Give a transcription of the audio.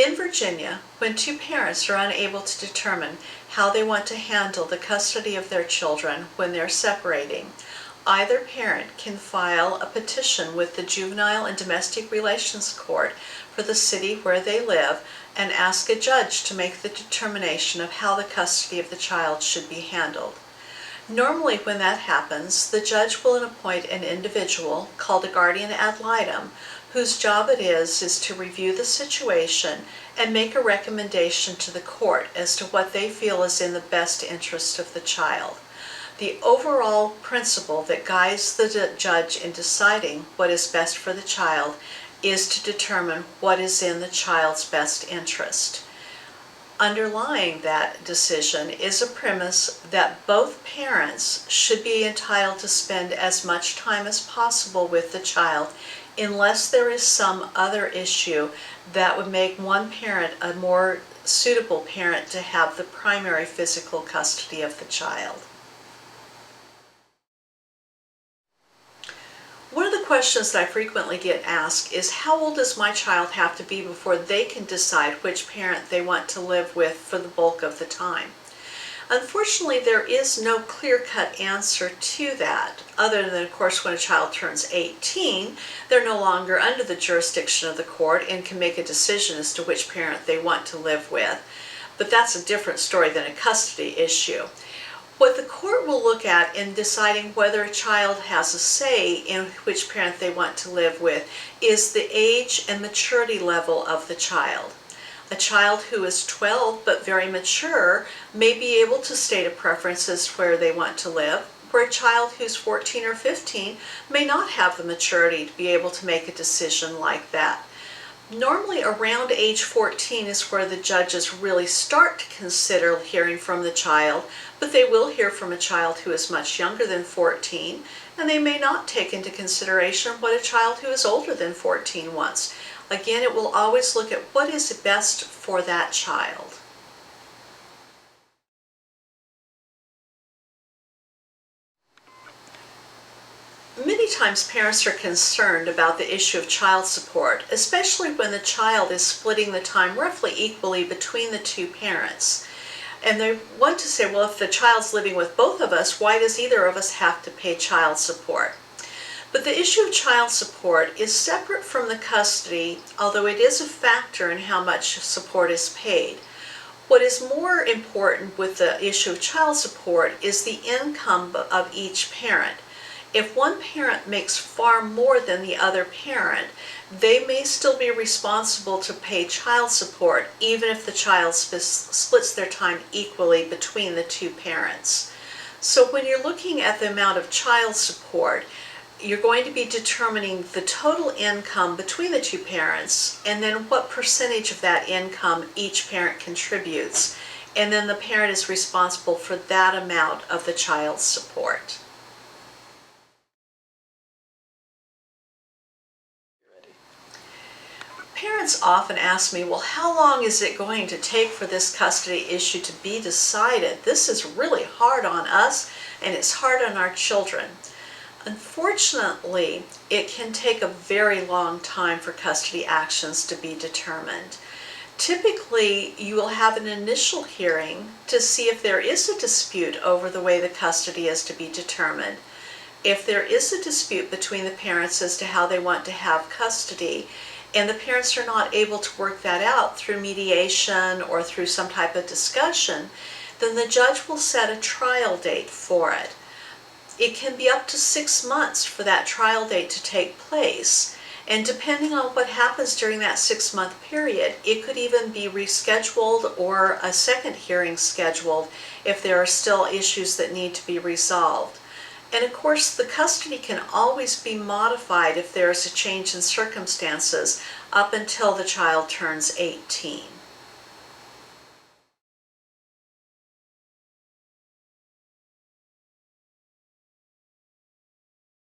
In Virginia, when two parents are unable to determine how they want to handle the custody of their children when they're separating, either parent can file a petition with the Juvenile and Domestic Relations Court for the city where they live and ask a judge to make the determination of how the custody of the child should be handled. Normally when that happens, the judge will appoint an individual called a guardian ad litem, whose job it is to review the situation and make a recommendation to the court as to what they feel is in the best interest of the child. The overall principle that guides the judge in deciding what is best for the child is to determine what is in the child's best interest. Underlying that decision is a premise that both parents should be entitled to spend as much time as possible with the child unless there is some other issue that would make one parent a more suitable parent to have the primary physical custody of the child. One of the questions that I frequently get asked is, how old does my child have to be before they can decide which parent they want to live with for the bulk of the time? Unfortunately, there is no clear-cut answer to that, other than, of course, when a child turns 18, they're no longer under the jurisdiction of the court and can make a decision as to which parent they want to live with. But that's a different story than a custody issue. What the court will look at in deciding whether a child has a say in which parent they want to live with is the age and maturity level of the child. A child who is 12 but very mature may be able to state a preference as to where they want to live, where a child who's 14 or 15 may not have the maturity to be able to make a decision like that. Normally around age 14 is where the judges really start to consider hearing from the child, but they will hear from a child who is much younger than 14, and they may not take into consideration what a child who is older than 14 wants. Again, it will always look at what is best for that child. Many times parents are concerned about the issue of child support, especially when the child is splitting the time roughly equally between the two parents. And they want to say, well, if the child's living with both of us, why does either of us have to pay child support? But the issue of child support is separate from the custody, although it is a factor in how much support is paid. What is more important with the issue of child support is the income of each parent. If one parent makes far more than the other parent, they may still be responsible to pay child support even if the child splits their time equally between the two parents. So when you're looking at the amount of child support, you're going to be determining the total income between the two parents and then what percentage of that income each parent contributes. And then the parent is responsible for that amount of the child's support. Parents often ask me, well, how long is it going to take for this custody issue to be decided? This is really hard on us and it's hard on our children. Unfortunately, it can take a very long time for custody actions to be determined. Typically, you will have an initial hearing to see if there is a dispute over the way the custody is to be determined. If there is a dispute between the parents as to how they want to have custody, and the parents are not able to work that out through mediation or through some type of discussion, then the judge will set a trial date for it. It can be up to 6 months for that trial date to take place, and depending on what happens during that 6-month period, it could even be rescheduled or a second hearing scheduled if there are still issues that need to be resolved. And of course, the custody can always be modified if there is a change in circumstances up until the child turns 18.